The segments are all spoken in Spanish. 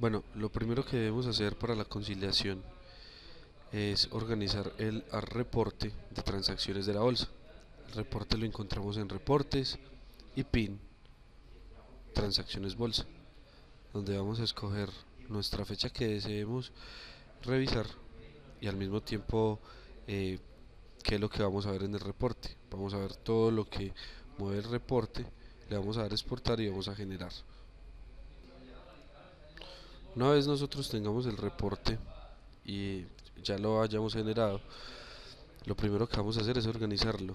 Bueno, lo primero que debemos hacer para la conciliación es organizar el reporte de transacciones de la bolsa. El reporte lo encontramos en reportes y PIN, transacciones bolsa, donde vamos a escoger nuestra fecha que deseemos revisar y al mismo tiempo eh, qué es lo que vamos a ver en el reporte. Vamos a ver todo lo que mueve el reporte, le vamos a dar a exportar y vamos a generar. Una vez nosotros tengamos el reporte y ya lo hayamos generado, lo primero que vamos a hacer es organizarlo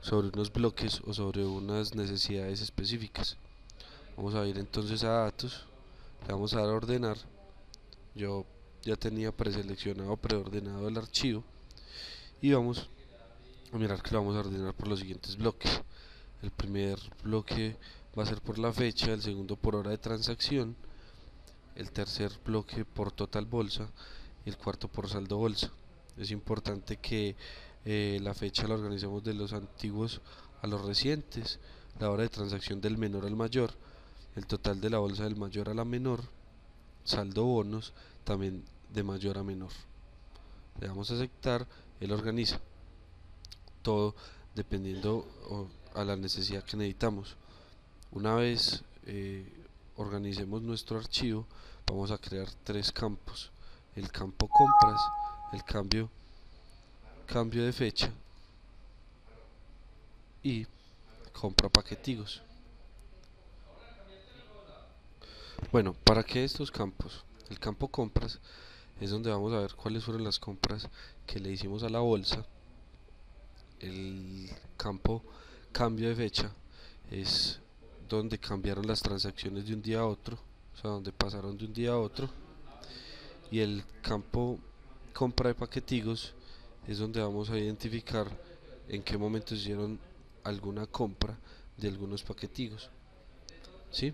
sobre unos bloques o sobre unas necesidades específicas. Vamos a ir entonces a datos, le vamos a dar a ordenar. Yo ya tenía preseleccionado, preordenado el archivo y vamos a mirar que lo vamos a ordenar por los siguientes bloques. El primer bloque va a ser por la fecha, el segundo por hora de transacción, el tercer bloque por total bolsa y el cuarto por saldo bolsa. Es importante que la fecha la organicemos de los antiguos a los recientes, la hora de transacción del menor al mayor, el total de la bolsa del mayor a la menor, saldo bonos también de mayor a menor. Le damos a aceptar, él organiza todo dependiendo a la necesidad que necesitamos. Una vez organicemos nuestro archivo, vamos a crear tres campos: el campo compras, el cambio de fecha y compra paquetigos. Bueno, ¿para qué estos campos? El campo compras es donde vamos a ver cuáles fueron las compras que le hicimos a la bolsa. El campo cambio de fecha es donde cambiaron las transacciones de un día a otro, o sea, donde pasaron de un día a otro. Y el campo compra de paquetigos es donde vamos a identificar en qué momento hicieron alguna compra de algunos paquetigos. ¿Sí?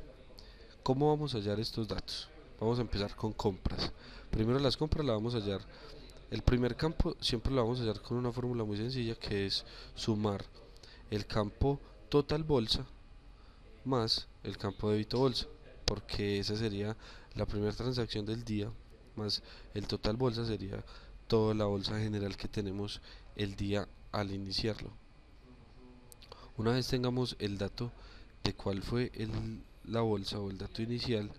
¿Cómo vamos a hallar estos datos? Vamos a empezar con compras. Primero las compras las vamos a hallar. El primer campo siempre lo vamos a hallar con una fórmula muy sencilla, que es sumar el campo total bolsa más el campo débito bolsa, porque esa sería la primera transacción del día, más el total bolsa sería toda la bolsa general que tenemos el día al iniciarlo. Una vez tengamos el dato de cuál fue la bolsa o el dato inicial,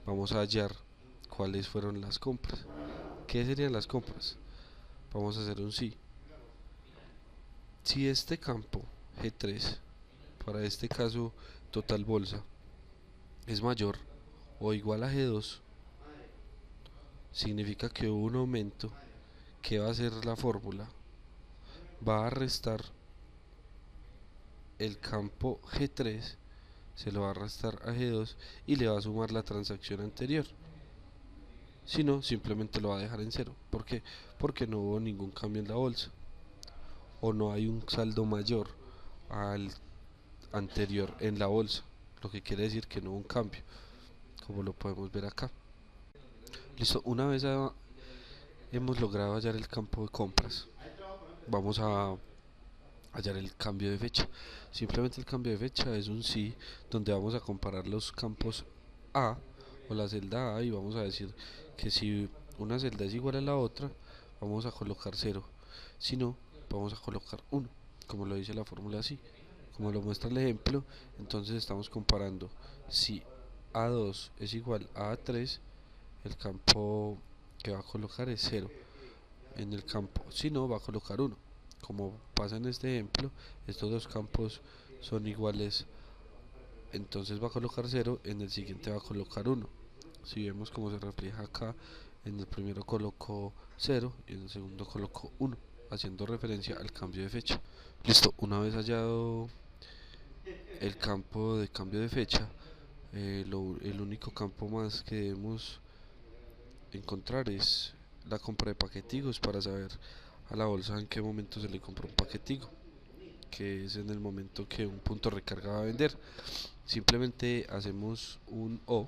vamos a hallar cuáles fueron las compras. ¿Qué serían las compras? Vamos a hacer un sí. Si este campo G3, para este caso total bolsa, es mayor o igual a G2, significa que hubo un aumento. ¿Qué va a hacer la fórmula? Va a restar el campo G3, se lo va a restar a G2 y le va a sumar la transacción anterior. Si no, simplemente lo va a dejar en cero. ¿Por qué? Porque no hubo ningún cambio en la bolsa o no hay un saldo mayor al anterior en la bolsa, lo que quiere decir que no hubo un cambio, como lo podemos ver acá. Listo, una vez hemos logrado hallar el campo de compras, vamos a hallar el cambio de fecha. Simplemente el cambio de fecha es un sí, donde vamos a comparar los campos A o la celda A y vamos a decir que si una celda es igual a la otra, vamos a colocar cero. Si no, vamos a colocar uno, como lo dice la fórmula así. Como lo muestra el ejemplo, entonces estamos comparando si A2 es igual a A3, el campo que va a colocar es cero en el campo, si no va a colocar uno. Como pasa en este ejemplo, estos dos campos son iguales, entonces va a colocar cero, en el siguiente va a colocar uno. Si vemos cómo se refleja acá, en el primero colocó cero y en el segundo colocó uno, haciendo referencia al cambio de fecha. Listo, una vez hallado el campo de cambio de fecha, el único campo más que debemos encontrar es la compra de paquetigos, para saber a la bolsa en qué momento se le compró un paquetigo, que es en el momento que un punto recarga va a vender. Simplemente hacemos un O,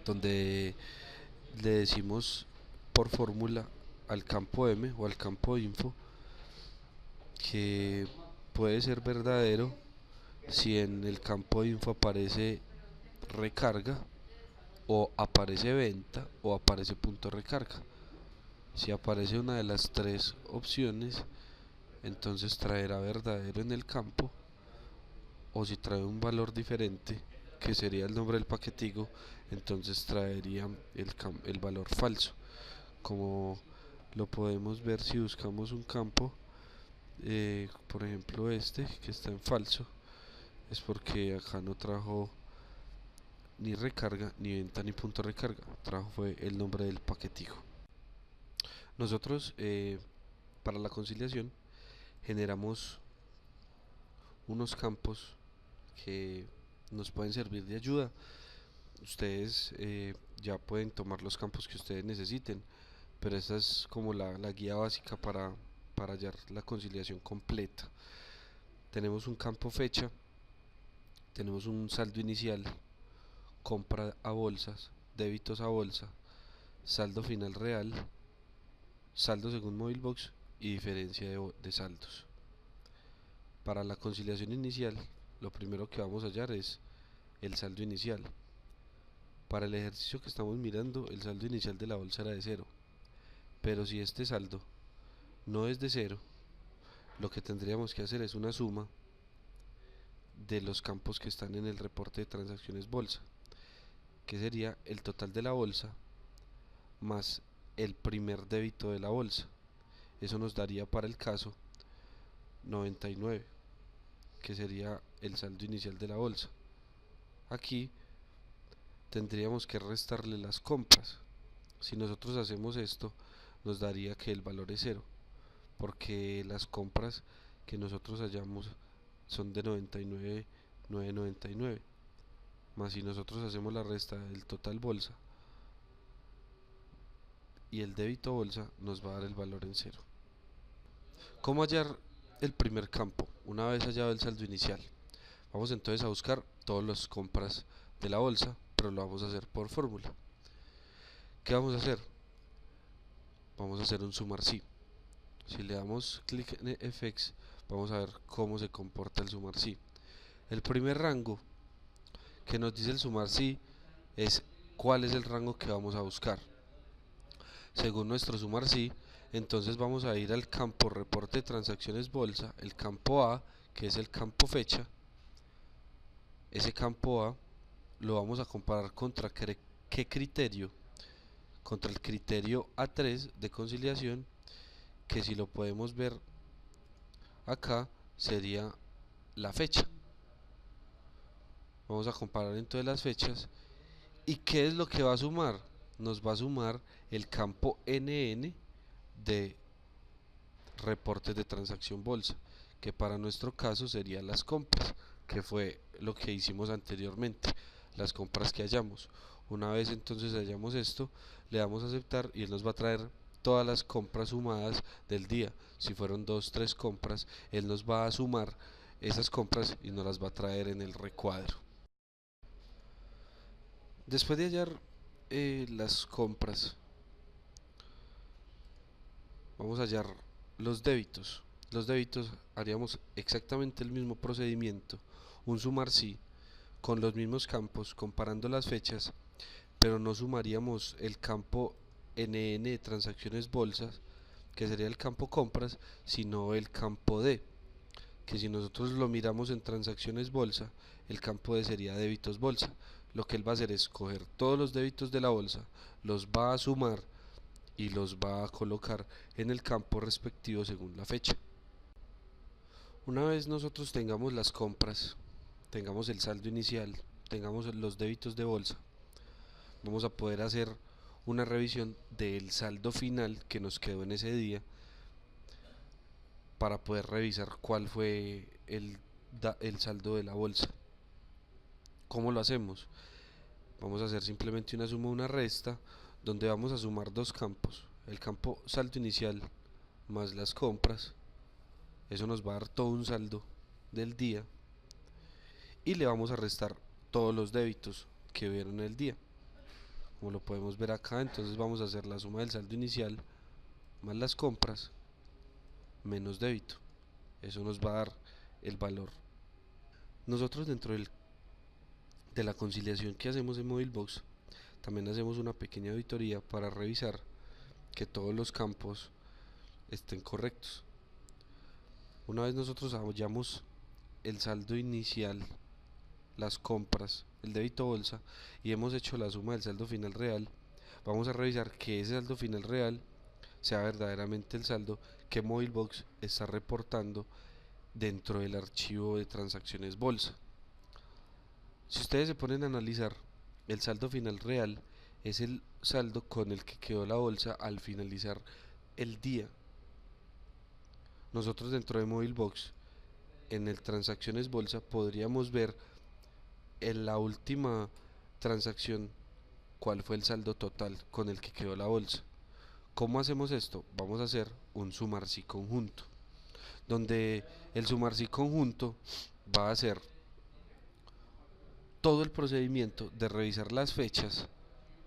donde le decimos por fórmula al campo M o al campo info que puede ser verdadero si en el campo info aparece recarga, o aparece venta o aparece punto recarga. Si aparece una de las tres opciones, entonces traerá verdadero en el campo, o si trae un valor diferente, que sería el nombre del paquetico, entonces traería el valor falso. Como lo podemos ver si buscamos un campo, por ejemplo este que está en falso, es porque acá no trajo ni recarga, ni venta, ni punto recarga, trajo fue el nombre del paquetico. Nosotros para la conciliación generamos unos campos que nos pueden servir de ayuda. Ustedes ya pueden tomar los campos que ustedes necesiten, pero esta es como la guía básica para hallar la conciliación completa. Tenemos un campo fecha, tenemos un saldo inicial, compra a bolsas, débitos a bolsa, saldo final real, saldo según Mobilbox y diferencia de saldos. Para la conciliación inicial, lo primero que vamos a hallar es el saldo inicial. Para el ejercicio que estamos mirando, el saldo inicial de la bolsa era de 0, pero si este saldo no es de 0, lo que tendríamos que hacer es una suma de los campos que están en el reporte de transacciones bolsa, que sería el total de la bolsa más el primer débito de la bolsa. Eso nos daría para el caso 99, que sería el saldo inicial de la bolsa. Aquí tendríamos que restarle las compras. Si nosotros hacemos esto, nos daría que el valor es 0, porque las compras que nosotros hallamos son de 99,999, más si nosotros hacemos la resta del total bolsa y el débito bolsa, nos va a dar el valor en 0. ¿Cómo hallar el primer campo? Una vez hallado el saldo inicial, vamos entonces a buscar todas las compras de la bolsa, pero lo vamos a hacer por fórmula. ¿Qué vamos a hacer? Vamos a hacer un sumar si. Si le damos clic en FX, vamos a ver cómo se comporta el sumar si. El primer rango que nos dice el sumar si es cuál es el rango que vamos a buscar. Según nuestro sumar si, entonces vamos a ir al campo reporte de transacciones bolsa, el campo A, que es el campo fecha. Ese campo A lo vamos a comparar contra qué criterio, contra el criterio A3 de conciliación, que si lo podemos ver acá sería la fecha. Vamos a comparar entonces las fechas. ¿Y qué es lo que va a sumar? Nos va a sumar el campo NN de reportes de transacción bolsa, que para nuestro caso serían las compras, que fue lo que hicimos anteriormente, las compras que hallamos. Una vez entonces hallamos esto, le damos a aceptar y él nos va a traer todas las compras sumadas del día. Si fueron 2, 3 compras, él nos va a sumar esas compras y nos las va a traer en el recuadro. Después de hallar las compras, vamos a hallar los débitos. Los débitos haríamos exactamente el mismo procedimiento, un sumar si, con los mismos campos, comparando las fechas, pero no sumaríamos el campo NN de transacciones bolsas, que sería el campo compras, sino el campo D, que si nosotros lo miramos en transacciones bolsa, el campo D sería débitos bolsa. Lo que él va a hacer es coger todos los débitos de la bolsa, los va a sumar y los va a colocar en el campo respectivo según la fecha. Una vez nosotros tengamos las compras, tengamos el saldo inicial, tengamos los débitos de bolsa, vamos a poder hacer una revisión del saldo final que nos quedó en ese día para poder revisar cuál fue el saldo de la bolsa. ¿Cómo lo hacemos? Vamos a hacer simplemente una suma, una resta, donde vamos a sumar dos campos, el campo saldo inicial más las compras. Eso nos va a dar todo un saldo del día y le vamos a restar todos los débitos que vieron el día. Como lo podemos ver acá, entonces vamos a hacer la suma del saldo inicial más las compras menos débito. Eso nos va a dar el valor. Nosotros dentro de la conciliación que hacemos en Mobilbox también hacemos una pequeña auditoría para revisar que todos los campos estén correctos. Una vez nosotros hallamos el saldo inicial, las compras, el débito bolsa, y hemos hecho la suma del saldo final real, vamos a revisar que ese saldo final real sea verdaderamente el saldo que Mobilebox está reportando dentro del archivo de transacciones bolsa. Si ustedes se ponen a analizar, el saldo final real es el saldo con el que quedó la bolsa al finalizar el día. Nosotros dentro de Mobilebox, en el transacciones bolsa, podríamos ver en la última transacción cuál fue el saldo total con el que quedó la bolsa. ¿Cómo hacemos esto? Vamos a hacer un sumar si conjunto, donde el sumar si conjunto va a ser todo el procedimiento de revisar las fechas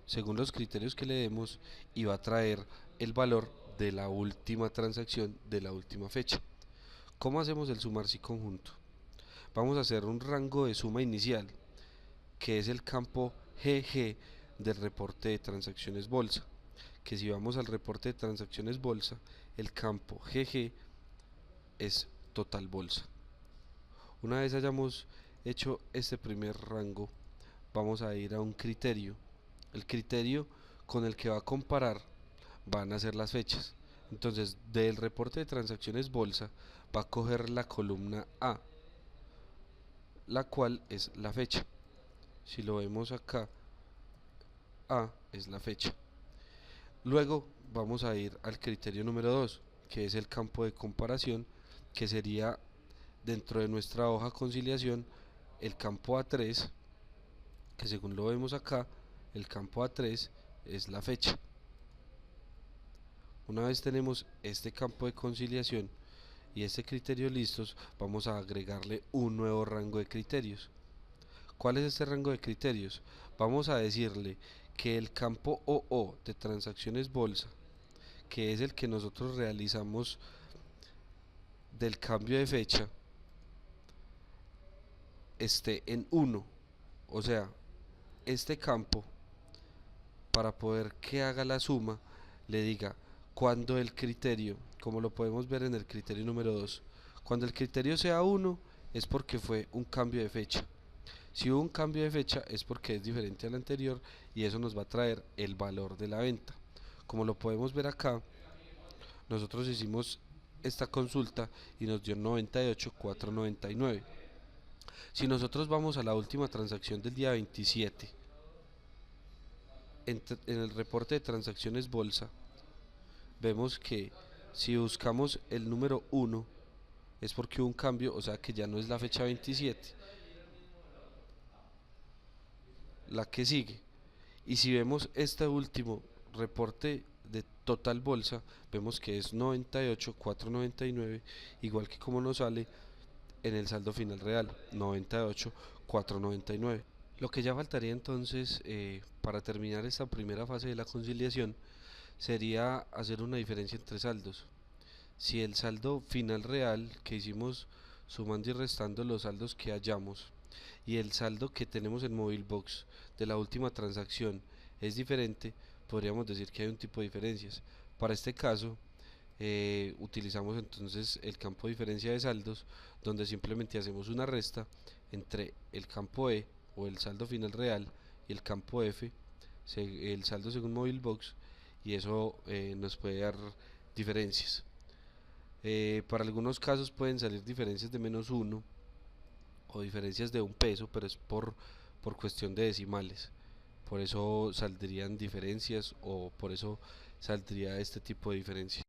según los criterios que le demos y va a traer el valor de la última transacción de la última fecha. ¿Cómo hacemos el sumar si conjunto? Vamos a hacer un rango de suma inicial, que es el campo GG del reporte de transacciones bolsa, que si vamos al reporte de transacciones bolsa, el campo GG es total bolsa. Una vez hayamos hecho este primer rango, vamos a ir a un criterio. El criterio con el que va a comparar van a ser las fechas. Entonces, del reporte de transacciones bolsa va a coger la columna A, la cual es la fecha. Si lo vemos acá, A es la fecha. Luego vamos a ir al criterio número 2, que es el campo de comparación, que sería dentro de nuestra hoja conciliación el campo A3, que según lo vemos acá, el campo A3 es la fecha. Una vez tenemos este campo de conciliación y este criterio listos, vamos a agregarle un nuevo rango de criterios. ¿Cuál es este rango de criterios? Vamos a decirle que el campo OO de transacciones bolsa, que es el que nosotros realizamos del cambio de fecha, esté en 1. O sea, este campo, para poder que haga la suma, le diga cuando el criterio, como lo podemos ver en el criterio número 2, cuando el criterio sea 1 es porque fue un cambio de fecha. Si hubo un cambio de fecha es porque es diferente al anterior y eso nos va a traer el valor de la venta. Como lo podemos ver acá, nosotros hicimos esta consulta y nos dio 98,499. Si nosotros vamos a la última transacción del día 27, en el reporte de transacciones bolsa, vemos que si buscamos el número 1 es porque hubo un cambio, o sea que ya no es la fecha 27, la que sigue. Y si vemos este último reporte de total bolsa, vemos que es 98,499, igual que como nos sale en el saldo final real, 98,499. Lo que ya faltaría entonces para terminar esta primera fase de la conciliación sería hacer una diferencia entre saldos. Si el saldo final real que hicimos sumando y restando los saldos que hallamos y el saldo que tenemos en Mobilebox de la última transacción es diferente, podríamos decir que hay un tipo de diferencias. Para este caso, utilizamos entonces el campo de diferencia de saldos, donde simplemente hacemos una resta entre el campo E o el saldo final real y el campo F, el saldo según Mobilebox, y eso nos puede dar diferencias. Para algunos casos pueden salir diferencias de -1 o diferencias de 1 peso, pero es por cuestión de decimales. Por eso saldrían diferencias o por eso saldría este tipo de diferencia.